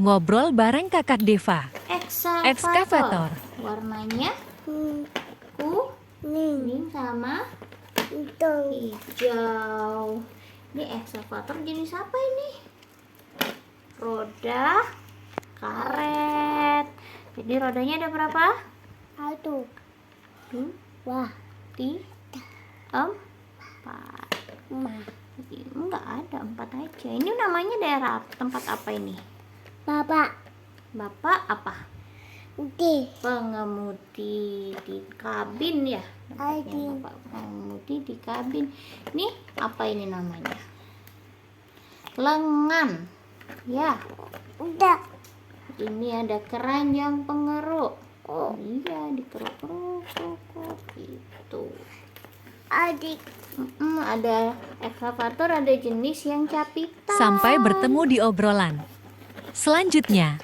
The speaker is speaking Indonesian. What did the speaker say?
Ngobrol bareng kakak Deva. Ekskavator. Warnanya kuning sama hijau. Ini ekskavator jenis apa ini? Roda karet. Jadi rodanya ada berapa? 1, 2, 3, 4. Enggak ada, 4 aja. Ini namanya daerah tempat apa ini? Bapak. Bapak apa? Di. Pengemudi di kabin ya. Tempatnya Bapak pengemudi di kabin. Ini apa ini namanya? Lengan. Ya. Udah. Ini ada keranjang pengeruk. Oh iya, dikeruk-keruk gitu. Adik. Ada ekskavator, ada jenis yang capitan. Sampai bertemu di obrolan selanjutnya.